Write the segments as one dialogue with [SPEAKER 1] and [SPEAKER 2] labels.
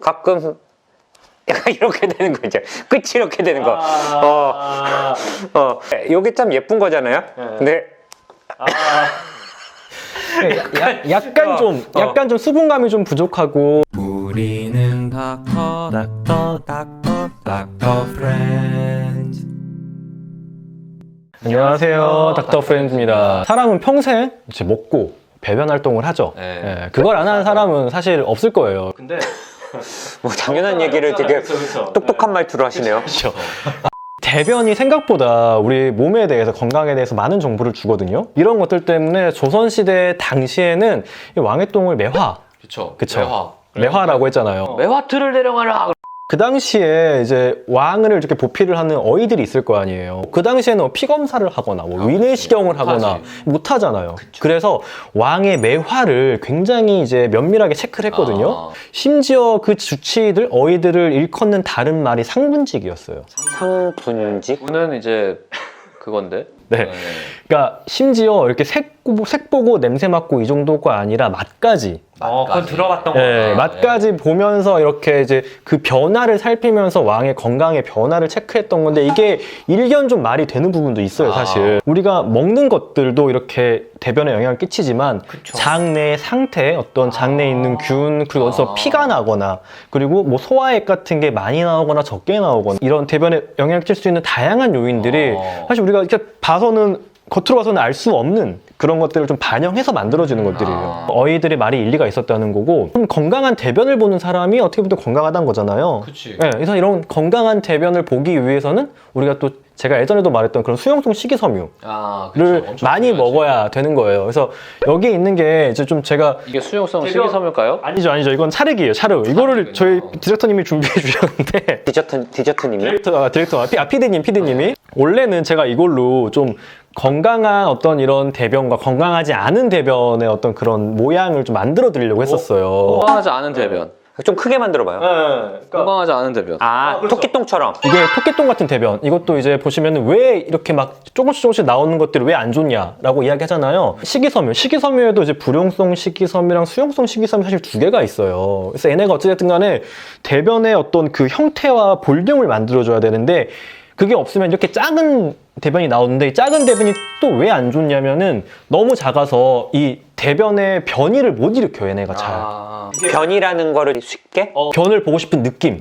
[SPEAKER 1] 가끔 약간 이렇게 되는 거 있죠. 끝이 이렇게 되는 거. 요게 참 예쁜 거잖아요. 근데
[SPEAKER 2] 약간 좀 수분감이 좀 부족하고.
[SPEAKER 3] 우리는 닥터 프렌즈.
[SPEAKER 2] 안녕하세요, 닥터 프렌즈입니다. 사람은 평생 이제 먹고 배변 활동을 하죠. 예, 그걸 안 하는 사람은 사실 없을 거예요. 근데
[SPEAKER 1] 뭐 당연한 얘기를 되게 똑똑한 말투로 하시네요.
[SPEAKER 2] 그렇죠. 대변이 생각보다 우리 몸에 대해서, 건강에 대해서 많은 정보를 주거든요. 이런 것들 때문에 조선시대 당시에는 이 왕의똥을 매화,
[SPEAKER 3] 그쵸.
[SPEAKER 2] 매화라고 했잖아요.
[SPEAKER 1] 매화틀을 내려가라.
[SPEAKER 2] 그 당시에 이제 왕을 이렇게 보필을 하는 어이들이 있을 거 아니에요. 그 당시에는 피 검사를 하거나 뭐 위내시경을 하거나 못 하잖아요. 그래서 왕의 매화를 굉장히 이제 면밀하게 체크를 했거든요. 심지어 그 주치의들, 어이들을 일컫는 다른 말이 상분직이었어요.
[SPEAKER 1] 상분직?
[SPEAKER 3] 저는 이제 그건데.
[SPEAKER 2] 네. 그러니까 심지어 이렇게 색 보고 냄새 맡고 이 정도가 아니라 맛까지.
[SPEAKER 3] 그건 들어봤던
[SPEAKER 2] 네, 맛까지 보면서 이렇게 이제 그 변화를 살피면서 왕의 건강의 변화를 체크했던 건데, 이게 일견 좀 말이 되는 부분도 있어요, 사실. 우리가 먹는 것들도 이렇게 대변에 영향을 끼치지만, 장내 상태, 어떤 장내에 있는 균, 그리고 어디서 피가 나거나, 그리고 뭐 소화액 같은 게 많이 나오거나 적게 나오거나, 이런 대변에 영향을 끼칠 수 있는 다양한 요인들이 사실 우리가 이렇게 겉으로 봐서는 알 수 없는 그런 것들을 좀 반영해서 만들어지는 것들이에요. 어이들의 말이 일리가 있었다는 거고, 좀 건강한 대변을 보는 사람이 어떻게 보면 건강하다는 거잖아요.
[SPEAKER 3] 그치.
[SPEAKER 2] 네, 그래서 이런 건강한 대변을 보기 위해서는 우리가 또 제가 예전에도 말했던 그런 수용성 식이섬유를 많이 먹어야 되는 거예요. 그래서 여기 있는 게 이제 좀 제가
[SPEAKER 3] 이게 수용성 식이섬유일까요?
[SPEAKER 2] 아니죠. 이건 찰흙이에요. 찰흙. 이거를 저희 디렉터님이 준비해 주셨는데
[SPEAKER 1] 디저트님이?
[SPEAKER 2] 피디님이 원래는 제가 이걸로 좀 건강한 어떤 이런 대변과 건강하지 않은 대변의 어떤 그런 모양을 좀 만들어 드리려고 했었어요.
[SPEAKER 3] 건강하지 않은 대변.
[SPEAKER 1] 좀 크게 만들어봐요.
[SPEAKER 3] 건강하지 않은 대변.
[SPEAKER 1] 그렇죠. 토끼똥처럼.
[SPEAKER 2] 이게 토끼똥 같은 대변, 이것도 이제 보시면 왜 이렇게 막 조금씩 나오는 것들이 왜 안 좋냐라고 이야기하잖아요. 식이섬유에도 이제 불용성 식이섬유랑 수용성 식이섬유 사실 두 개가 있어요. 그래서 얘네가 어찌됐든 간에 대변의 어떤 그 형태와 볼륨을 만들어줘야 되는데, 그게 없으면 이렇게 작은 대변이 나오는데, 이 작은 대변이 또 왜 안 좋냐면은 너무 작아서 이 대변의 변이를 못 일으켜요, 얘네가 잘.
[SPEAKER 1] 변이라는 거를 쉽게?
[SPEAKER 2] 변을 보고 싶은 느낌.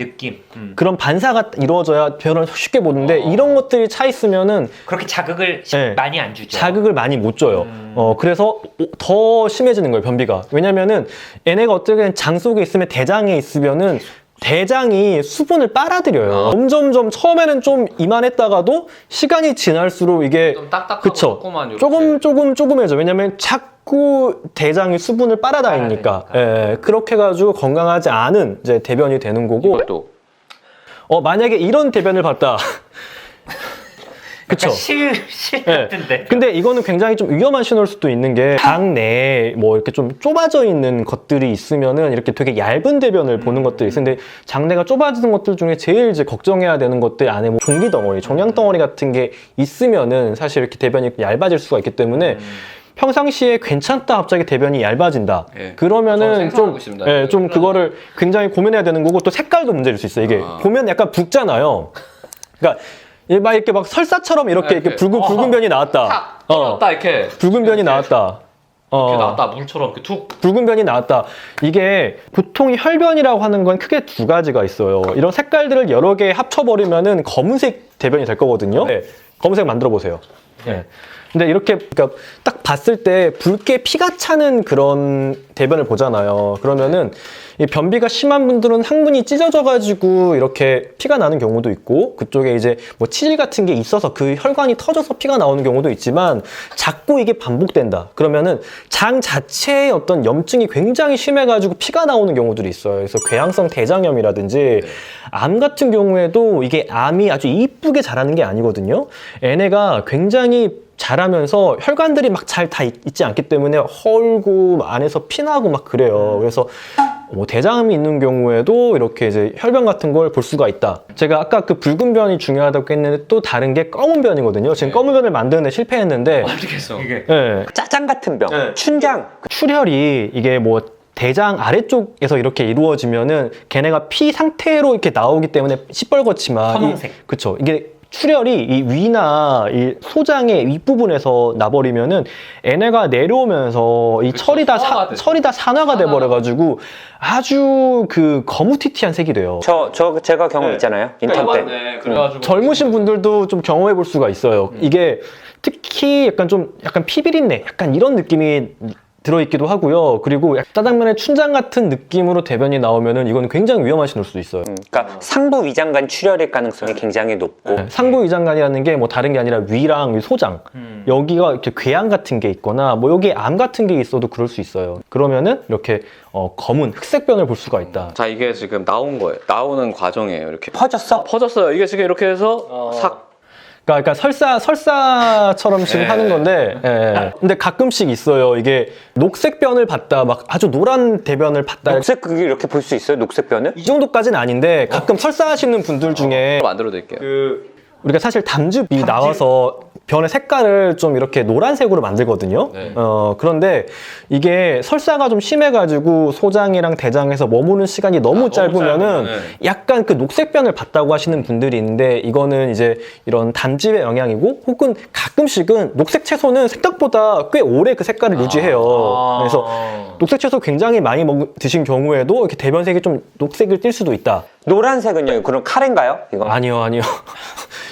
[SPEAKER 2] 그런 반사가 이루어져야 변을 쉽게 보는데, 이런 것들이 차 있으면은
[SPEAKER 4] 그렇게 자극을 많이 안 주죠.
[SPEAKER 2] 자극을 많이 못 줘요. 그래서 더 심해지는 거예요, 변비가. 왜냐면은 얘네가 어떻게 장 속에 있으면, 대장에 있으면은 대장이 수분을 빨아들여요. 점점점 처음에는 좀 이만했다가도 시간이 지날수록 이게
[SPEAKER 3] 좀 딱딱하고
[SPEAKER 2] 조금해져. 왜냐면 자꾸 대장이 수분을 빨아다니니까. 예, 그렇게 해가지고 건강하지 않은 이제 대변이 되는 거고.
[SPEAKER 3] 이것도.
[SPEAKER 2] 만약에 이런 대변을 봤다. 그쵸?
[SPEAKER 4] 실 같은데.
[SPEAKER 2] 근데 이거는 굉장히 좀 위험한 신호일 수도 있는 게, 장 내에 뭐 이렇게 좀 좁아져 있는 것들이 있으면은 이렇게 되게 얇은 대변을 보는 것들이 있어요. 근데 장내가 좁아지는 것들 중에 제일 이제 걱정해야 되는 것들 안에 뭐 종기 덩어리, 종양 덩어리 같은 게 있으면은 사실 이렇게 대변이 얇아질 수가 있기 때문에, 평상시에 괜찮다 갑자기 대변이 얇아진다. 그러면은 좀 그거를 굉장히 고민해야 되는 거고, 또 색깔도 문제일 수 있어요. 이게 보면 약간 붉잖아요. 그러니까 막 이렇게 막 설사처럼 이렇게 붉은 변이 나왔다.
[SPEAKER 3] 이렇게.
[SPEAKER 2] 붉은 변이 나왔다.
[SPEAKER 3] 이렇게 나왔다. 물처럼 이렇게 툭.
[SPEAKER 2] 붉은 변이 나왔다. 이게 보통 혈변이라고 하는 건 크게 두 가지가 있어요. 이런 색깔들을 여러 개 합쳐버리면은 검은색 대변이 될 거거든요. 네, 검은색 만들어 보세요. 네. 근데 이렇게 그러니까 딱 봤을 때 붉게 피가 차는 그런 대변을 보잖아요. 그러면은 이 변비가 심한 분들은 항문이 찢어져가지고 이렇게 피가 나는 경우도 있고, 그쪽에 이제 뭐 치질 같은 게 있어서 그 혈관이 터져서 피가 나오는 경우도 있지만, 자꾸 이게 반복된다. 그러면은 장 자체의 어떤 염증이 굉장히 심해가지고 피가 나오는 경우들이 있어요. 그래서 궤양성 대장염이라든지 암 같은 경우에도 이게 암이 아주 이쁘게 자라는 게 아니거든요. 얘네가 굉장히 자라면서 혈관들이 막 잘 다 있지 않기 때문에 헐고 안에서 피나고 막 그래요. 그래서 뭐 대장암이 있는 경우에도 이렇게 이제 혈변 같은 걸 볼 수가 있다. 제가 아까 그 붉은 변이 중요하다고 했는데, 또 다른 게 검은 변이거든요. 지금 검은 변을 만드는 데 실패했는데,
[SPEAKER 3] 어떻게 했어?
[SPEAKER 4] 이게
[SPEAKER 1] 짜장 같은 병, 춘장.
[SPEAKER 2] 출혈이 이게 뭐 대장 아래쪽에서 이렇게 이루어지면은 걔네가 피 상태로 이렇게 나오기 때문에 시뻘겋지만
[SPEAKER 4] 선홍색.
[SPEAKER 2] 그쵸. 이게 출혈이 이 위나 이 소장의 윗부분에서 나버리면은 얘네가 내려오면서 이
[SPEAKER 3] 그쵸,
[SPEAKER 2] 철이 다
[SPEAKER 3] 산화가 되죠.
[SPEAKER 2] 철이 다 산화가 돼버려가지고 아주 그 거무튀튀한 색이 돼요.
[SPEAKER 1] 제가 경험 있잖아요. 인턴 때.
[SPEAKER 3] 네, 그래가지고
[SPEAKER 2] 젊으신 분들도 좀 경험해 볼 수가 있어요. 이게 특히 약간 피비린내, 약간 이런 느낌이 들어있기도 하고요. 그리고 짜장면의 춘장 같은 느낌으로 대변이 나오면은 이거는 굉장히 위험한 신호일 수도 있어요.
[SPEAKER 1] 그러니까 상부 위장관 출혈일 가능성이 굉장히 높고
[SPEAKER 2] 네, 상부 위장관이라는 게 뭐 다른 게 아니라 위랑 소장 여기가 이렇게 궤양 같은 게 있거나 뭐 여기에 암 같은 게 있어도 그럴 수 있어요. 그러면은 이렇게 검은 흑색변을 볼 수가 있다.
[SPEAKER 3] 자, 이게 지금 나온 거예요. 나오는 과정이에요. 이렇게
[SPEAKER 1] 퍼졌어?
[SPEAKER 3] 퍼졌어요. 이게 지금 이렇게 해서 삭.
[SPEAKER 2] 그러니까 설사처럼 지금
[SPEAKER 3] 네.
[SPEAKER 2] 하는 건데, 예. 근데 가끔씩 있어요. 이게 녹색변을 봤다, 막 아주 노란 대변을 봤다.
[SPEAKER 1] 녹색 그게 이렇게 볼 수 있어요? 녹색변을?
[SPEAKER 2] 이 정도까지는 아닌데 가끔 설사하시는 분들 중에
[SPEAKER 3] 만들어 드릴게요.
[SPEAKER 2] 우리가 사실 담즙이 나와서 변의 색깔을 좀 이렇게 노란색으로 만들거든요.
[SPEAKER 3] 네.
[SPEAKER 2] 그런데 이게 설사가 좀 심해가지고 소장이랑 대장에서 머무는 시간이 너무 짧으면은 약간 그 녹색변을 봤다고 하시는 분들이 있는데 이거는 이제 이런 담즙의 영향이고 혹은 가끔씩은 녹색 채소는 생각보다 꽤 오래 그 색깔을 유지해요. 그래서 녹색 채소 굉장히 많이 드신 경우에도 이렇게 대변색이 좀 녹색을 띌 수도 있다.
[SPEAKER 1] 노란색은요? 그럼 카레인가요? 이거?
[SPEAKER 2] 아니요.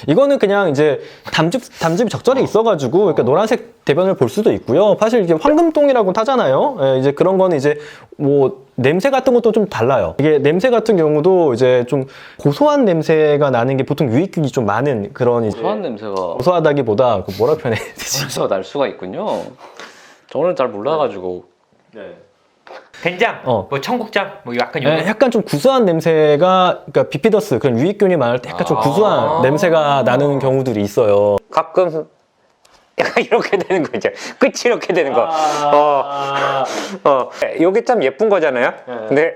[SPEAKER 2] 이거는 그냥 이제 담즙이 적절히 있어가지고 그러니까 노란색 대변을 볼 수도 있고요. 사실 이게 황금똥이라고 하잖아요. 예, 이제 그런 거는 이제 뭐 냄새 같은 것도 좀 달라요. 이게 냄새 같은 경우도 이제 좀 고소한 냄새가 나는 게 보통 유익균이 좀 많은 그런 이제
[SPEAKER 3] 고소한 냄새가
[SPEAKER 2] 고소하다기보다 그 뭐라 표현해야 되지?
[SPEAKER 3] 냄새가 날 수가 있군요. 저는 잘 몰라가지고.
[SPEAKER 4] 된장,
[SPEAKER 2] 어.
[SPEAKER 4] 뭐 청국장, 뭐 약간 이런.
[SPEAKER 2] 예, 약간 좀 구수한 냄새가 그러니까 비피더스 그런 유익균이 많을 때 약간 좀 구수한 냄새가 나는 경우들이 있어요.
[SPEAKER 1] 가끔 약간 이렇게 되는 거죠. 끝이 이렇게 되는 거. 요게 참 예쁜 거잖아요. 근데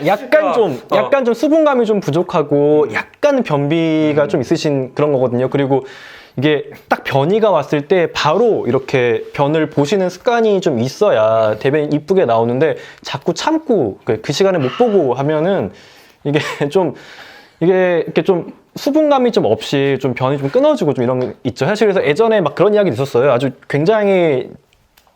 [SPEAKER 2] 약간 좀 수분감이 좀 부족하고 약간 변비가 좀 있으신 그런 거거든요. 그리고 이게 딱 변이가 왔을 때 바로 이렇게 변을 보시는 습관이 좀 있어야 대변이 이쁘게 나오는데 자꾸 참고 그 시간에 못 보고 하면은 이게 이렇게 좀 수분감이 좀 없이 좀 변이 좀 끊어지고 좀 이런 게 있죠. 사실 그래서 예전에 막 그런 이야기도 있었어요. 아주 굉장히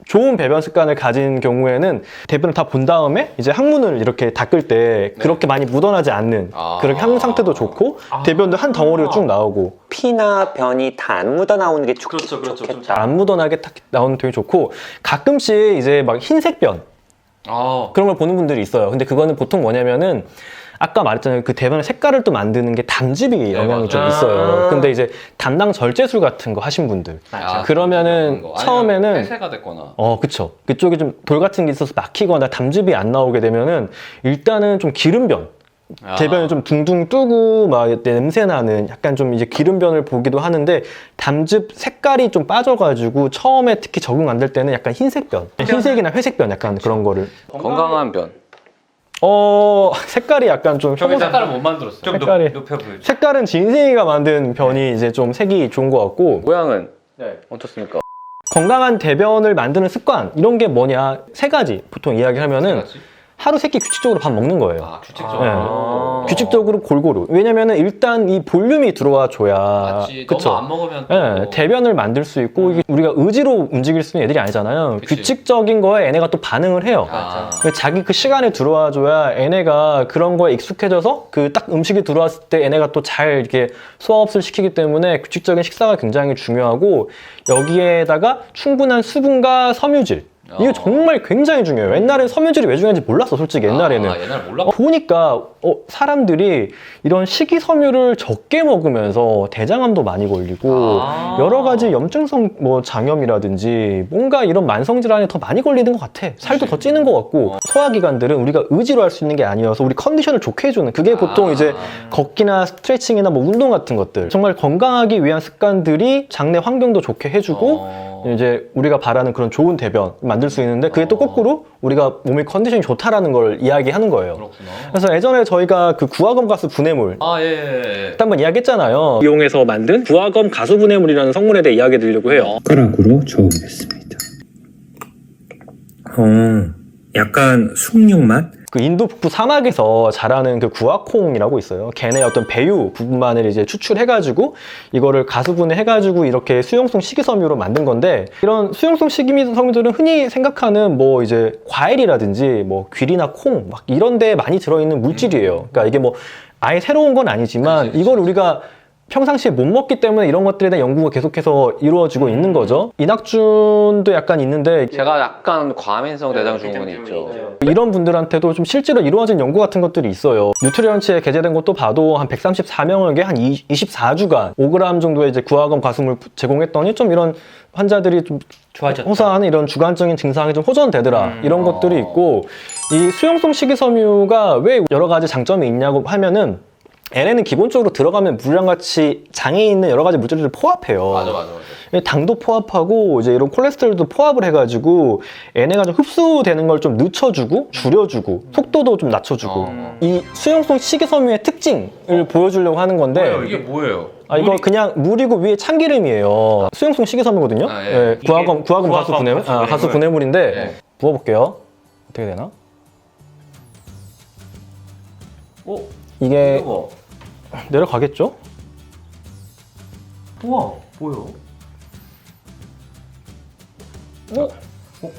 [SPEAKER 2] 좋은 배변 습관을 가진 경우에는 대변을 다 본 다음에 이제 항문을 이렇게 닦을 때 그렇게 많이 묻어나지 않는 그렇게 항문 상태도 좋고 대변도 한 덩어리로 쭉 나오고
[SPEAKER 1] 피나 변이 다 안 묻어 나오는 게 좋겠다.
[SPEAKER 2] 안 묻어나게 딱 나오는 되게 좋고 가끔씩 이제 막 흰색 변 그런 걸 보는 분들이 있어요. 근데 그거는 보통 뭐냐면은 아까 말했잖아요. 그 대변의 색깔을 또 만드는 게 담즙이 영향이 좀 있어요. 근데 이제 담당 절제술 같은 거 하신 분들 그러면은 처음에는
[SPEAKER 3] 폐쇄가 됐거나
[SPEAKER 2] 그쵸. 그쪽에 좀 돌 같은 게 있어서 막히거나 담즙이 안 나오게 되면은 일단은 좀 기름변 대변이 좀 둥둥 뜨고 막 냄새 나는 약간 좀 이제 기름변을 보기도 하는데 담즙 색깔이 좀 빠져가지고 처음에 특히 적응 안 될 때는 약간 흰색변 흰색이나 회색변 약간 그런 거를
[SPEAKER 3] 건강한 변.
[SPEAKER 2] 색깔이 약간 좀
[SPEAKER 3] 색깔을 못 만들었어요.
[SPEAKER 4] 좀
[SPEAKER 2] 색깔이-
[SPEAKER 4] 높여 보여줘.
[SPEAKER 2] 색깔은 진생이가 만든 변이 이제 좀 색이 좋은 것 같고
[SPEAKER 3] 모양은 어떻습니까?
[SPEAKER 2] 건강한 대변을 만드는 습관 이런 게 뭐냐 세 가지 보통 이야기하면은 하루 세 끼 규칙적으로 밥 먹는 거예요.
[SPEAKER 3] 규칙적으로.
[SPEAKER 2] 규칙적으로 골고루. 왜냐면은 일단 이 볼륨이 들어와 줘야
[SPEAKER 3] 맞지. 너무 안 먹으면 또
[SPEAKER 2] 대변을 만들 수 있고 이게 우리가 의지로 움직일 수 있는 애들이 아니잖아요.
[SPEAKER 3] 그치.
[SPEAKER 2] 규칙적인 거에 얘네가 또 반응을 해요. 그러니까 자기 그 시간에 들어와 줘야 얘네가 그런 거에 익숙해져서 그 딱 음식이 들어왔을 때 얘네가 또 잘 이렇게 소화흡수를 시키기 때문에 규칙적인 식사가 굉장히 중요하고 여기에다가 충분한 수분과 섬유질 이게 정말 굉장히 중요해요. 옛날엔 섬유질이 왜 중요한지 몰랐어, 솔직히 옛날에는.
[SPEAKER 3] 옛날 몰랐고.
[SPEAKER 2] 보니까 사람들이 이런 식이섬유를 적게 먹으면서 대장암도 많이 걸리고 여러 가지 염증성 뭐 장염이라든지 뭔가 이런 만성 질환에 더 많이 걸리는 것 같아. 살도 더 찌는 것 같고 소화기관들은 우리가 의지로 할 수 있는 게 아니어서 우리 컨디션을 좋게 해주는 그게 보통 이제 걷기나 스트레칭이나 뭐 운동 같은 것들 정말 건강하기 위한 습관들이 장내 환경도 좋게 해주고 이제 우리가 바라는 그런 좋은 대변 만들 수 있는데 그게 또 거꾸로 우리가 몸의 컨디션이 좋다라는 걸 이야기하는 거예요.
[SPEAKER 3] 그렇구나.
[SPEAKER 2] 그래서 예전에 저희가 그 구화검 가스 분해물
[SPEAKER 3] 예.
[SPEAKER 2] 한번 이야기했잖아요. 이용해서 만든 구화검 가수 분해물이라는 성분에 대해 이야기 드리려고 해요.
[SPEAKER 5] 숟가락으로 저어보겠습니다. 약간 숭늉 맛?
[SPEAKER 2] 그 인도 북부 사막에서 자라는 그 구아콩이라고 있어요. 걔네 어떤 배유 부분만을 이제 추출해가지고 이거를 가수분해해가지고 이렇게 수용성 식이섬유로 만든 건데, 이런 수용성 식이섬유들은 흔히 생각하는 뭐 이제 과일이라든지 뭐 귤이나 콩 막 이런 데에 많이 들어있는 물질이에요. 그러니까 이게 뭐 아예 새로운 건 아니지만 이걸 우리가 평상시에 못 먹기 때문에 이런 것들에 대한 연구가 계속해서 이루어지고 있는 거죠. 이낙준도 약간 있는데
[SPEAKER 3] 제가 약간 과민성 대장 증후군이 있죠.
[SPEAKER 2] 이런 분들한테도 좀 실제로 이루어진 연구 같은 것들이 있어요. 뉴트리언츠에 게재된 것도 봐도 한 134명에게 한 24주간 5g 정도의 이제 구화검 가슴을 제공했더니 좀 이런 환자들이 좀
[SPEAKER 4] 좋아졌다.
[SPEAKER 2] 호소하는 이런 주관적인 증상이 좀 호전되더라. 이런 것들이 있고, 이 수용성 식이섬유가 왜 여러 가지 장점이 있냐고 하면은, 얘네는 기본적으로 들어가면 물량같이 장에 있는 여러 가지 물질들을 포함해요.
[SPEAKER 3] 맞아.
[SPEAKER 2] 당도 포함하고 이제 이런 콜레스테롤도 포함을 해가지고 얘네가 좀 흡수되는 걸 좀 늦춰주고 줄여주고 속도도 좀 낮춰주고 이 수용성 식이섬유의 특징을 보여주려고 하는 건데,
[SPEAKER 3] 이게 뭐예요?
[SPEAKER 2] 이거 그냥 물이고 위에 참기름이에요. 수용성 식이섬유거든요.
[SPEAKER 3] 아, 예.
[SPEAKER 2] 예, 구화검
[SPEAKER 4] 구화검
[SPEAKER 2] 가수 분해물,
[SPEAKER 4] 가수
[SPEAKER 2] 가수 분해물인데
[SPEAKER 3] 예.
[SPEAKER 2] 부어볼게요. 어떻게 되나? 이게 내려가겠죠?
[SPEAKER 4] 우와, 뭐요?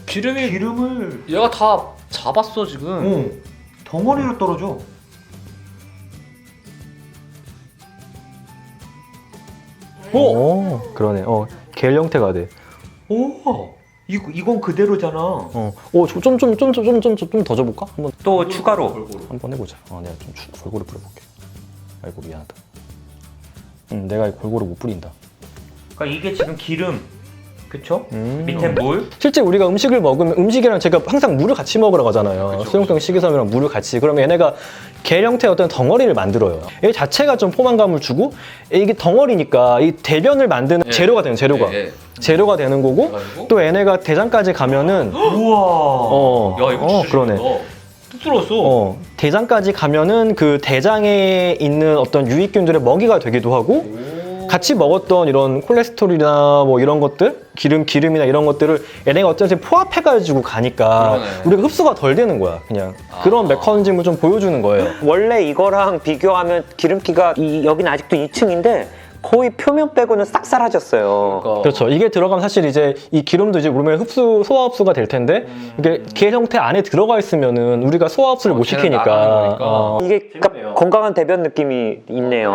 [SPEAKER 4] 기름을
[SPEAKER 3] 얘가 다 잡았어 지금.
[SPEAKER 4] 덩어리로 떨어져.
[SPEAKER 2] 그러네. 겔 형태가 돼.
[SPEAKER 4] 오, 이건 그대로잖아.
[SPEAKER 2] 좀 더 줘볼까? 한번
[SPEAKER 4] 또 추가로.
[SPEAKER 2] 한번 해보자. 내가 좀 골고루 뿌려볼게. 아이고 미안하다. 내가 이 골고루 못 뿌린다.
[SPEAKER 4] 그러니까 이게 지금 기름, 그쵸?
[SPEAKER 2] 음.
[SPEAKER 4] 밑에 물.
[SPEAKER 2] 실제 우리가 음식을 먹으면 음식이랑 제가 항상 물을 같이 먹으러 가잖아요. 수용성 식이섬유랑 물을 같이. 그러면 얘네가 겔 형태의 어떤 덩어리를 만들어요. 얘 자체가 좀 포만감을 주고, 이게 덩어리니까 이 대변을 만드는 재료가 되는 재료가. 재료가 되는 거고,
[SPEAKER 3] 그래가지고?
[SPEAKER 2] 또 얘네가 대장까지 가면은
[SPEAKER 4] 우와. 야, 이거 진짜
[SPEAKER 2] 그러네.
[SPEAKER 4] 재밌다. 뚝
[SPEAKER 2] 대장까지 가면은 그 대장에 있는 어떤 유익균들의 먹이가 되기도 하고, 같이 먹었던 이런 콜레스테롤이나 뭐 이런 것들, 기름이나 이런 것들을 얘네가 어쨌든 포함해가지고 가니까
[SPEAKER 3] 그러네.
[SPEAKER 2] 우리가 흡수가 덜 되는 거야. 그냥 그런 메커니즘을 좀 보여주는 거예요.
[SPEAKER 1] 원래 이거랑 비교하면 기름기가 여기는 아직도 2층인데 거의 표면 빼고는 싹 사라졌어요.
[SPEAKER 2] 그렇죠. 이게 들어가면 사실 이제 이 기름도 이제 우리면 소화 흡수가 될 텐데, 이게 겔 형태 안에 들어가 있으면은 우리가 소화 흡수를 못
[SPEAKER 3] 쟤는 나가는
[SPEAKER 2] 시키니까.
[SPEAKER 3] 거니까.
[SPEAKER 1] 이게 그러니까 건강한 대변 느낌이 있네요.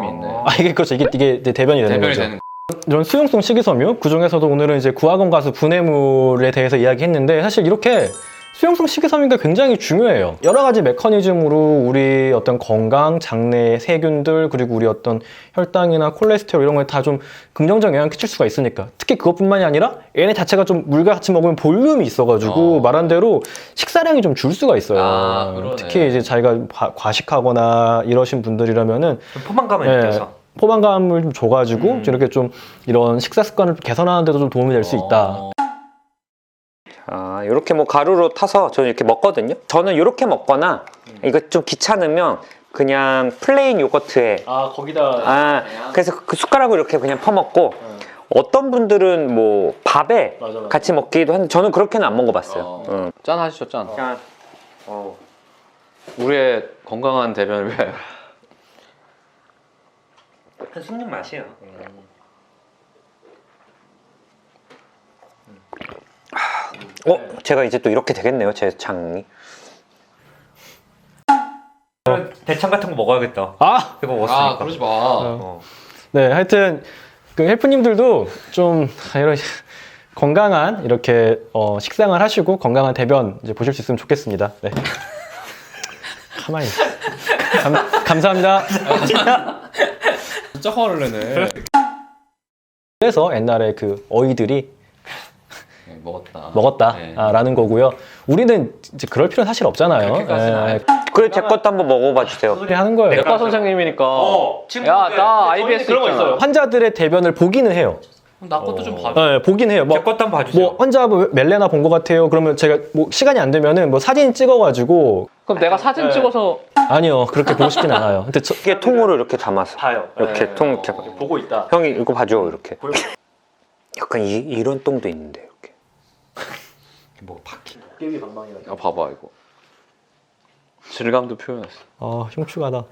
[SPEAKER 3] 느낌이 있네.
[SPEAKER 2] 이게 그렇죠. 이게 이제 대변이 되는
[SPEAKER 3] 대변이
[SPEAKER 2] 거죠.
[SPEAKER 3] 되는
[SPEAKER 2] 이런 수용성 식이섬유, 그 중에서도 오늘은 이제 구화검 가수 분해물에 대해서 이야기했는데, 사실 이렇게 수용성 식이섬유가 굉장히 중요해요. 여러 가지 메커니즘으로 우리 어떤 건강, 장내 세균들, 그리고 우리 어떤 혈당이나 콜레스테롤 이런 거에 다 좀 긍정적 영향을 끼칠 수가 있으니까. 특히 그것뿐만이 아니라 얘네 자체가 좀 물과 같이 먹으면 볼륨이 있어가지고 말한 대로 식사량이 좀 줄 수가 있어요.
[SPEAKER 3] 그러네.
[SPEAKER 2] 특히 이제 자기가 과식하거나 이러신 분들이라면은
[SPEAKER 4] 좀 포만감을
[SPEAKER 2] 예,
[SPEAKER 4] 느껴서.
[SPEAKER 2] 포만감을 좀 줘가지고 이렇게 좀 이런 식사 습관을 개선하는 데도 좀 도움이 될 수 있다.
[SPEAKER 1] 이렇게 뭐 가루로 타서 저는 이렇게 먹거든요. 저는 이렇게 먹거나 이거 좀 귀찮으면 그냥 플레인 요거트에
[SPEAKER 2] 거기다
[SPEAKER 1] 그래서 그 숟가락으로 이렇게 그냥 퍼먹고 어떤 분들은 뭐 밥에
[SPEAKER 2] 맞아.
[SPEAKER 1] 같이 먹기도 하는데 저는 그렇게는 안 먹어봤어요.
[SPEAKER 3] 짠 하시죠 짠. 우리의 건강한 대변을 위하여.
[SPEAKER 4] 약간 숭늉 맛이에요.
[SPEAKER 1] 제가 이제 또 이렇게 되겠네요, 제 장이.
[SPEAKER 4] 대창 같은 거 먹어야겠다. 이거 먹었으니까.
[SPEAKER 3] 그러지 마.
[SPEAKER 2] 네, 하여튼 그 헬프님들도 좀 이런 건강한 이렇게 식상을 하시고 건강한 대변 이제 보실 수 있으면 좋겠습니다. 네. 가만히 있어. 감사합니다.
[SPEAKER 3] 진짜 화를 내네.
[SPEAKER 2] 그래서 옛날에 그 어이들이
[SPEAKER 3] 먹었다.
[SPEAKER 2] 먹었다라는 거고요. 우리는 이제 그럴 필요는 사실 없잖아요.
[SPEAKER 3] 그렇게까지는
[SPEAKER 1] 그래, 제 것도 한번 먹어봐 주세요.
[SPEAKER 2] 소리 하는 거예요.
[SPEAKER 3] 내과 선생님이니까.
[SPEAKER 4] 지금
[SPEAKER 3] 야, 나 IBS
[SPEAKER 2] 그런 거 있어요. 환자들의 대변을 보기는 해요.
[SPEAKER 3] 나 것도 좀 봐.
[SPEAKER 2] 네, 보긴 해요.
[SPEAKER 4] 제 것도 한번 봐주세요.
[SPEAKER 2] 뭐 환자 뭐 멜레나 본 것 같아요. 그러면 제가 뭐 시간이 안 되면은 뭐 사진 찍어가지고
[SPEAKER 3] 그럼 내가 사진 찍어서
[SPEAKER 2] 아니요 그렇게 보고 싶진 않아요. 근데
[SPEAKER 1] 이게 통으로 이렇게 담아서
[SPEAKER 2] 봐요.
[SPEAKER 1] 이렇게 통 이렇게
[SPEAKER 2] 보고 있다.
[SPEAKER 1] 형이 이거 봐줘 이렇게. 약간 이런 똥도 있는데 이렇게.
[SPEAKER 4] 뭐 바퀴.
[SPEAKER 2] 깨비 방망이라.
[SPEAKER 3] 아 봐봐 이거. 질감도 표현했어.
[SPEAKER 2] 아 흉측하다.